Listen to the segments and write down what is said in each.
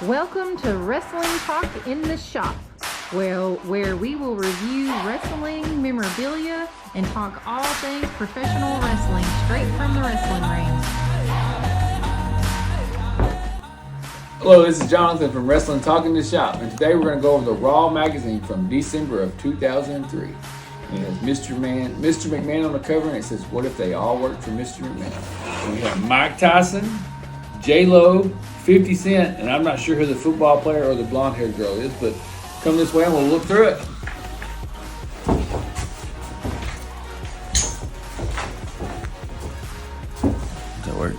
Welcome to Wrestling Talk in the Shop, where we will review wrestling memorabilia and talk all things professional wrestling straight from the wrestling ring. Hello, this is Jonathan from Wrestling Talk in the Shop, and today we're going to go over the Raw Magazine from December of 2003. And it has Mr. McMahon on the cover, and it says, "What if they all worked for Mr. McMahon?" And we have Mike Tyson, J-Lo, 50 Cent, and I'm not sure who the football player or the blonde-haired girl is, but come this way and we'll look through it. Does that work?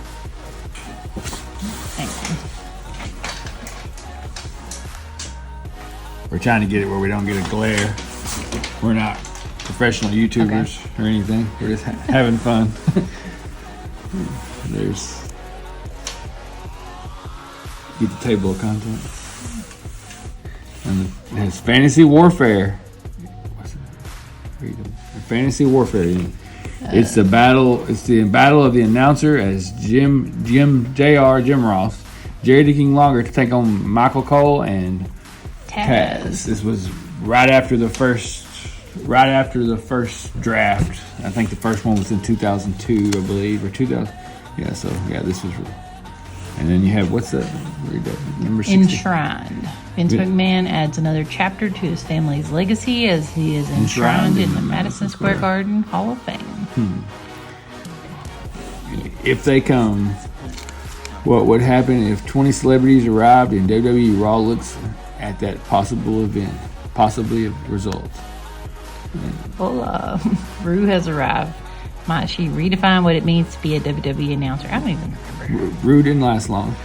We're trying to get it where we don't get a glare. We're not professional YouTubers or anything. We're just having fun. There's... Get the table of contents. And it has Fantasy Warfare. What's it? Fantasy Warfare. It's the battle of the announcer as Jim Ross, Jerry the King Lawler to take on Michael Cole and Taz. This was right after the first draft. I think the first one was in 2002, I believe, or 2000. Yeah, so yeah, this was. And then you have, what's that? Number 60. Enshrined. Vince McMahon adds another chapter to his family's legacy as he is enshrined in the Madison Square Garden Hall of Fame. If they come, what would happen if 20 celebrities arrived and WWE Raw looks at that possible event, possibly result? Well, Rue has arrived. Might she redefine what it means to be a WWE announcer? I don't even remember. Rue didn't last long.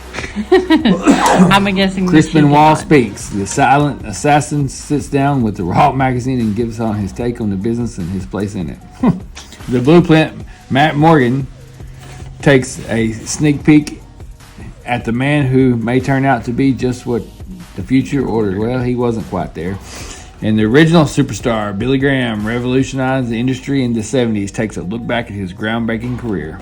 I'm guessing Chris Benoit speaks. The silent assassin sits down with the Raw Magazine and gives on his take on the business and his place in it. The blueprint, Matt Morgan, takes a sneak peek at the man who may turn out to be just what the future ordered. Well, he wasn't quite there. And the original superstar, Billy Graham, revolutionized the industry in the 70s, takes a look back at his groundbreaking career.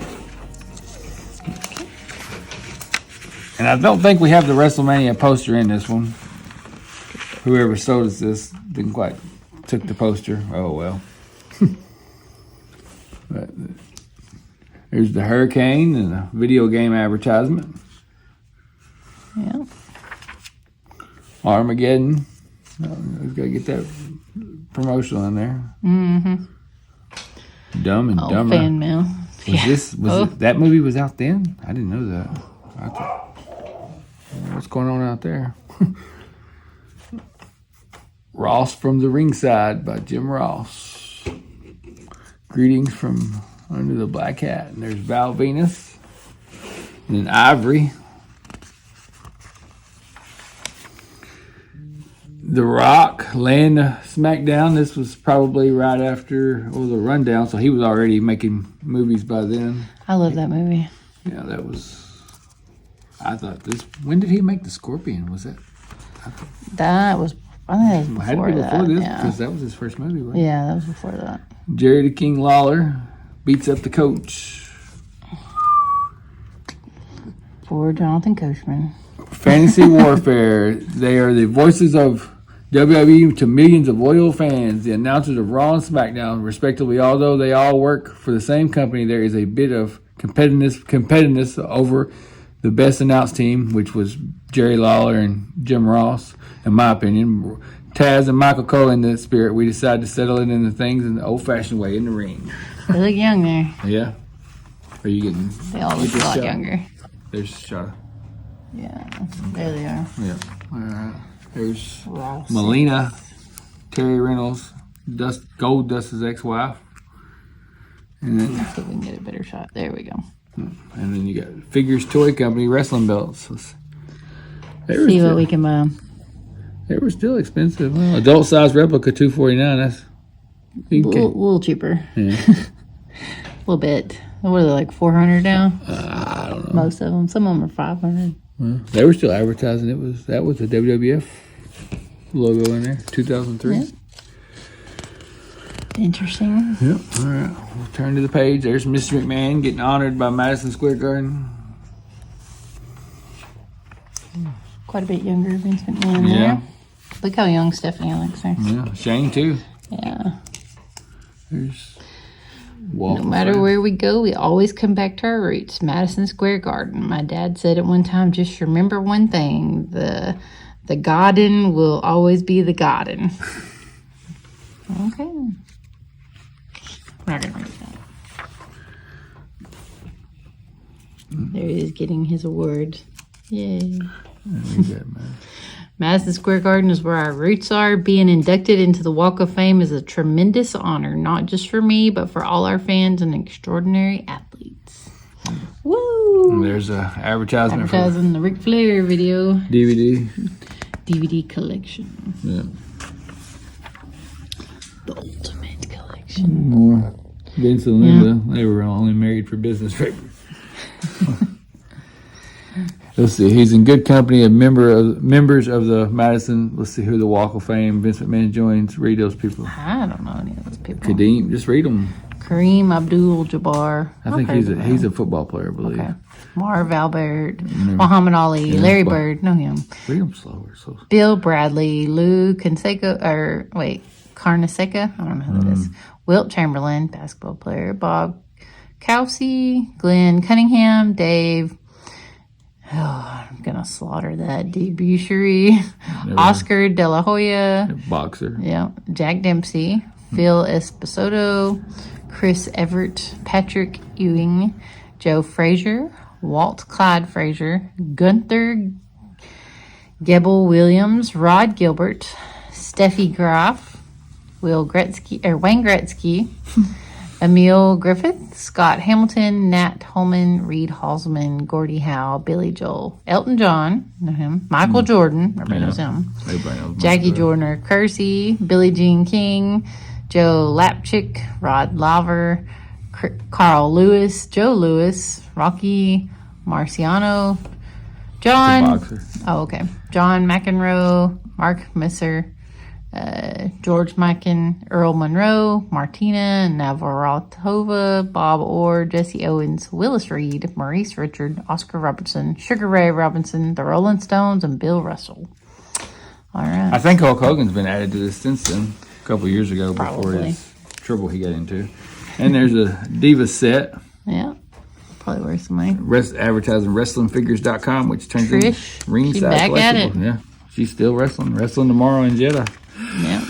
And I don't think we have the WrestleMania poster in this one. Whoever sold us this didn't quite took the poster. Oh, well. But there's the Hurricane and the video game advertisement. Yeah. Armageddon. We've got to get that promotional in there. Mm-hmm. Dumb and Dumber. Fan mail. That movie was out then? I didn't know that. What's going on out there? Ross from the Ringside by Jim Ross. Greetings from under the black hat. And there's Val Venus. And then Ivory. The Rock laying the SmackDown. This was probably right after the Rundown, so he was already making movies by then. I love that movie. Yeah, that was. I thought this. When did he make the Scorpion? Was that? I think that was before had to be before that. this Yeah. because that was his first movie. Wasn't it? Yeah, that was before that. Jerry the King Lawler beats up the coach. For Jonathan Coachman. Fantasy Warfare. They are the voices of WWE to millions of loyal fans, the announcers of Raw and SmackDown, respectively. Although they all work for the same company, there is a bit of competitiveness over the best announced team, which was Jerry Lawler and Jim Ross, in my opinion. Taz and Michael Cole in the spirit, we decided to settle it into things in the old-fashioned way in the ring. They look young there. Yeah? Are you getting... They all look a lot younger. There's Shada. Yeah, there they are. Yeah. All right. There's Ross. Melina, Terry Reynolds, Gold Dust's ex-wife. And then, Let's see if we can get a better shot. There we go. And then you got Figures Toy Company wrestling belts. See what we can buy. They were still expensive. Well, adult size replica $249. That's A little cheaper. Yeah. A little bit. What are they, like $400 now? I don't know. Most of them. Some of them are $500. Well, they were still advertising. That was the WWF logo in there. 2003. Yeah. Interesting. Yep. All right. We'll turn to the page. There's Mr. McMahon getting honored by Madison Square Garden. Quite a bit younger Vince McMahon Yeah. there. Look how young Stephanie looks there. Yeah. Shane too. Yeah. There's No matter where we go, we always come back to our roots. Madison Square Garden. My dad said at one time, just remember one thing. The garden will always be the garden. Okay. We're not going to read that. There he is getting his award. Yay. Madison Square Garden is where our roots are. Being inducted into the Walk of Fame is a tremendous honor, not just for me, but for all our fans and extraordinary athletes. Woo! There's a advertisement Advertising the Ric Flair video. for DVD. DVD collection. Yeah. The ultimate collection. More Vince and Linda. They were only married for business paper. Let's see. He's in good company of members of the Madison. Let's see who the Walk of Fame. Vince McMahon joins. Read those people. I don't know any of those people. Kadeem. Just read them. Kareem Abdul-Jabbar. I think he's a football player, I believe. Okay. Marv Albert, Muhammad Ali, Larry Bird, know him. Read them slower. Bill Bradley, Lou Carnesecca, Carnesecca, I don't know who that is. Wilt Chamberlain, basketball player. Bob Cousy, Glenn Cunningham, Dave. Oh, I'm gonna slaughter that. Dee Bushery, Oscar De La Hoya, Boxer. yeah, Jack Dempsey, Phil Esposito, Chris Everett, Patrick Ewing, Joe Frazier, Walt Clyde Frazier, Gunther Gebel Williams, Rod Gilbert, Steffi Graf, Wayne Gretzky, Emil Griffith, Scott Hamilton, Nat Holman, Reed Halsman, Gordie Howe, Billy Joel, Elton John, know him, Michael Jordan, everybody knows him, Jackie Joyner Kersey, Billie Jean King, Joe Lapchick, Rod Laver, Carl Lewis, Joe Lewis, Rocky Marciano, John McEnroe, Mark Messer, George Mikan, Earl Monroe, Martina Navratilova, Bob Orr, Jesse Owens, Willis Reed, Maurice Richard, Oscar Robertson, Sugar Ray Robinson, the Rolling Stones, and Bill Russell. All right. I think Hulk Hogan's been added to this since then, a couple of years ago before Probably. his trouble he got into. And there's a Diva set. Yeah. Probably worth some money. Advertising WrestlingFigures.com, which turns Trish, into ringside she's back at it. collectible. Yeah. She's still wrestling tomorrow in Jeddah. Yeah.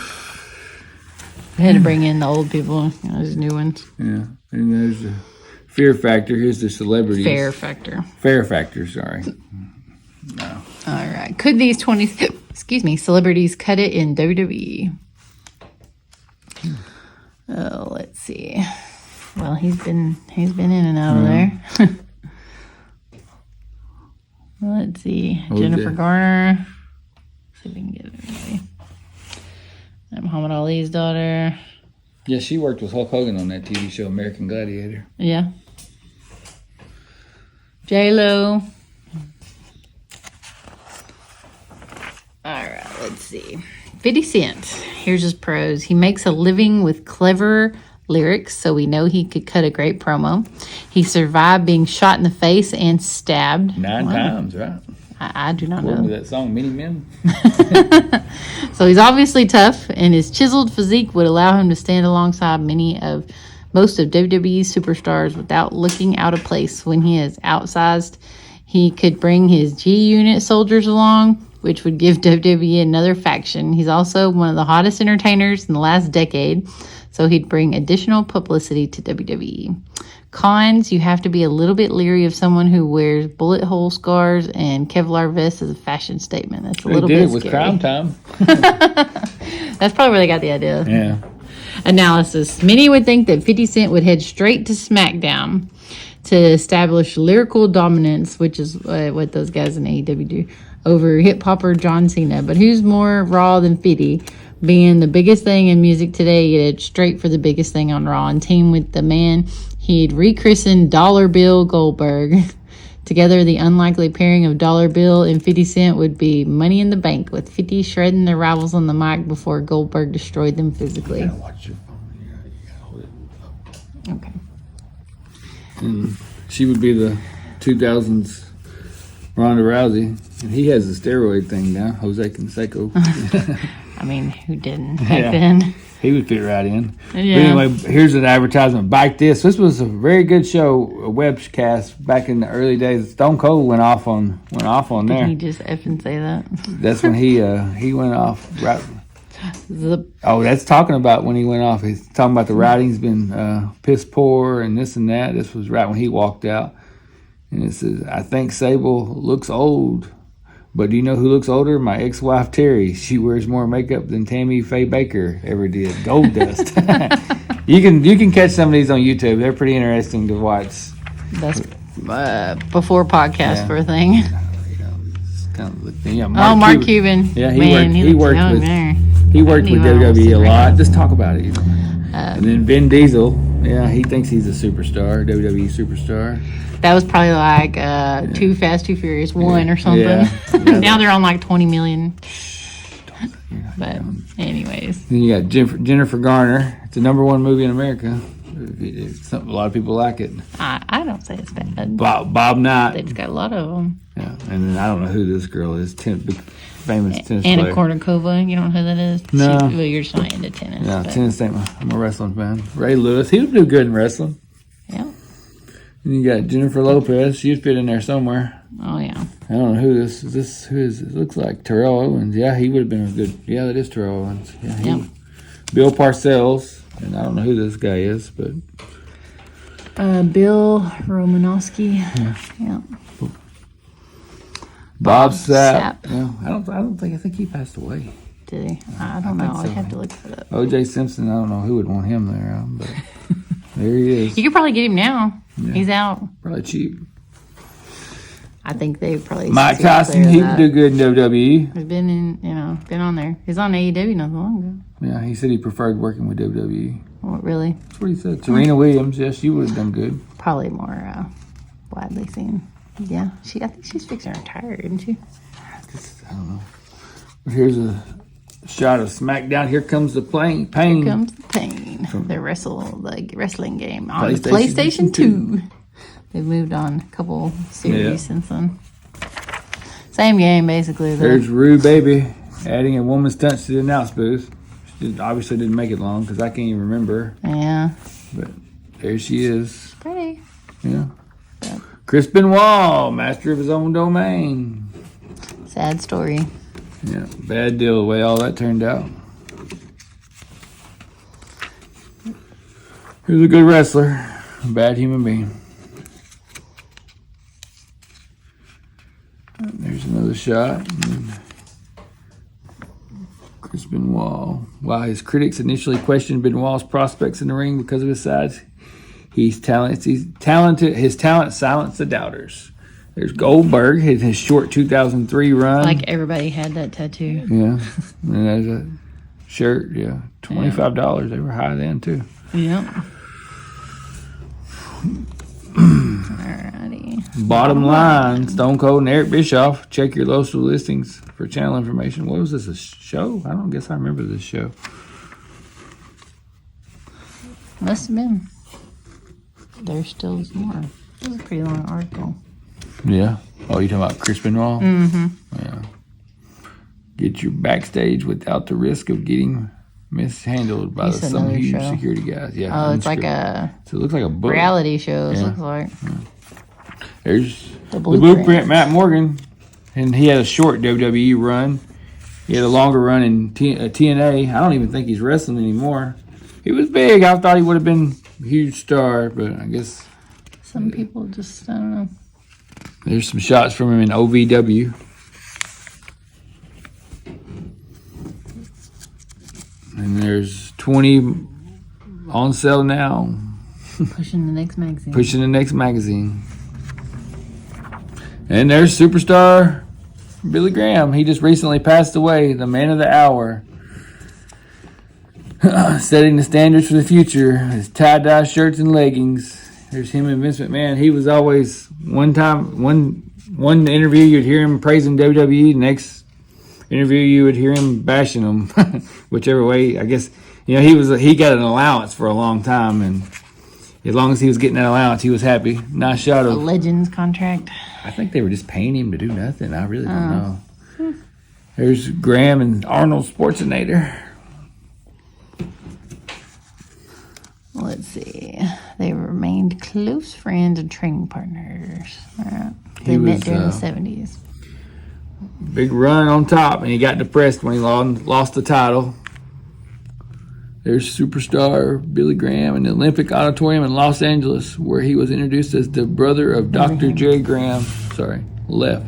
We had to bring in the old people, those new ones. Yeah. And there's the Fear Factor. Here's the celebrities. Fair Factor. Fair Factor, sorry. All right. Could these 20, celebrities cut it in WWE? Oh, let's see. Well, he's been in and out of there. Let's see. Jennifer Garner. See if we can get everybody. Muhammad Ali's daughter. Yeah, she worked with Hulk Hogan on that TV show, American Gladiator. Yeah. J-Lo. All right, let's see. 50 Cent. Here's his pros. He makes a living with clever lyrics, so we know he could cut a great promo. He survived being shot in the face and stabbed. 9 times, right? I do not According know. to that song, Many Men. So he's obviously tough, and his chiseled physique would allow him to stand alongside most of WWE's superstars without looking out of place. When he is outsized, he could bring his G-Unit soldiers along, which would give WWE another faction. He's also one of the hottest entertainers in the last decade, so he'd bring additional publicity to WWE. Cons, you have to be a little bit leery of someone who wears bullet hole scars and Kevlar vests as a fashion statement. That's a little bit They did it with scary. Crime Time. That's probably where they got the idea. Yeah. Analysis. Many would think that 50 Cent would head straight to SmackDown to establish lyrical dominance, which is what those guys in AEW do, over hip-hopper John Cena. But who's more Raw than 50? Being the biggest thing in music today, he'd head straight for the biggest thing on Raw and team with the man he'd rechristened Dollar Bill Goldberg. Together, the unlikely pairing of Dollar Bill and 50 Cent would be Money in the Bank, with 50 shredding their rivals on the mic before Goldberg destroyed them physically. Watch your phone. You gotta hold it up. Okay. And she would be the 2000s Ronda Rousey. And he has a steroid thing now, Jose Canseco. I mean, who didn't back then? He would fit right in. Yeah. But anyway, here's an advertisement. Bike this. This was a very good show, a webcast back in the early days. Stone Cold went off on there. Did he just effing say that? That's when he went off. Right. The That's talking about when he went off. He's talking about the writing's been piss poor and this and that. This was right when he walked out. And it says, I think Sable looks old. But do you know who looks older? My ex-wife, Terry. She wears more makeup than Tammy Faye Baker ever did. Gold dust. You can catch some of these on YouTube. They're pretty interesting to watch. That's before podcast for a thing. It's kind of, Mark Cuban. Yeah, he worked with WWE a lot. Just talk about it. And then Vin Diesel. Yeah, he thinks he's a superstar, WWE superstar. That was probably like Too Fast, Too Furious 1 or something. Yeah. Now they're on like 20 million. But anyways. Then you got Jennifer Garner. It's the #1 movie in America. A lot of people like it. I don't say it's bad. Bob Knight. They just got a lot of them. Yeah, and then I don't know who this girl is. Famous tennis Anna player. Kournikova. You don't know who that is? No. Well, you're just not into tennis. Yeah, but, tennis ain't I'm a wrestling fan. Ray Lewis. He would do good in wrestling. Yeah. And you got Jennifer Lopez. She'd fit in there somewhere. Oh, yeah. I don't know who this is. Who is it? Looks like Terrell Owens. Yeah, he would have been a good. Yeah, that is Terrell Owens. Yeah, Yep. Bill Parcells. And I don't know who this guy is, but. Bill Romanowski. Yeah. Bob Sapp. Sapp. Yeah, I think he passed away. Did he? I don't know. think I'd so. have to look it up. O.J. Simpson. I don't know who would want him there, but there he is. You could probably get him now. Yeah. He's out. Probably cheap. I think they probably. Mike Tyson, he would do good in WWE. He's been on there. He's on AEW not long ago. Yeah, he said he preferred working with WWE. What, really? That's what he said. Serena Williams, yes, she would have done good. Probably more widely seen. Yeah, I think she's fixing to retire, isn't she? I don't know. But here's a shot of SmackDown. Here comes the pain. Here comes the pain. The wrestling game on the PlayStation 2. They've moved on a couple series since then. Same game, basically. There's Rue Baby adding a woman's touch to the announce booth. She obviously didn't make it long because I can't even remember. Yeah. But there she is. Pretty. Yeah. Yep. Chris Benoit, master of his own domain. Sad story. Yeah, bad deal the way all that turned out. He was a good wrestler, a bad human being. There's another shot. Chris Benoit. While his critics initially questioned Benoit's prospects in the ring because of his size, he's talented. His talent silenced the doubters. There's Goldberg, his short 2003 run. Like everybody had that tattoo. Yeah. And there's a shirt, yeah. $25. They were high then, too. Yeah. Alrighty. Bottom line, Stone Cold and Eric Bischoff. Check your local listings for channel information. What was this, a show? I don't guess I remember this show. Must have been. There still is more. It was a pretty long article. Yeah. Oh, you talking about Chris Benoit? Mm-hmm. Yeah. Get you backstage without the risk of getting mishandled by some huge security guys. Yeah. Oh, it's like so it looks like a book. Reality show. It looks like. Yeah. There's the Blueprint, Matt Morgan, and he had a short WWE run. He had a longer run in TNA. I don't even think he's wrestling anymore. He was big. I thought he would have been a huge star, but I guess some people just, I don't know. There's some shots from him in OVW. And there's 20 on sale now. Pushing the next magazine. Pushing the next magazine. And there's superstar Billy Graham. He just recently passed away, the man of the hour. Setting the standards for the future. His tie-dye shirts and leggings. There's him and Vince McMahon. He was always one interview you'd hear him praising WWE. Next interview you would hear him bashing them. Whichever way, I guess he got an allowance for a long time, and As long as he was getting that allowance, he was happy. Nice shot A of. Legends contract. I think they were just paying him to do nothing. I really don't know. There's Graham and Arnold Schwarzenegger. Let's see. They remained close friends and training partners. They met during the 70s. Big run on top, and he got depressed when he lost the title. There's superstar Billy Graham in the Olympic Auditorium in Los Angeles, where he was introduced as the brother of Dr. Jerry Graham. Left.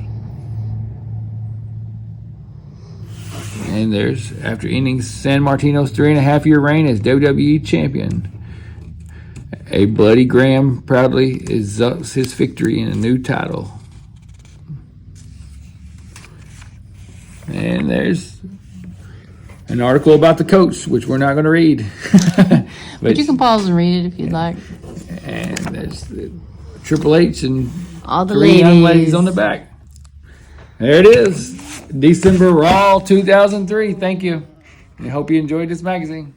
And there's, after ending San Martino's 3.5-year reign as WWE champion, a bloody Graham proudly exalts his victory in a new title. And there's an article about the coach, which we're not going to read. But you can pause and read it if you'd like. And there's the Triple H and All the three young ladies ladies on the back. There it is. December Raw 2003. Thank you. I hope you enjoyed this magazine.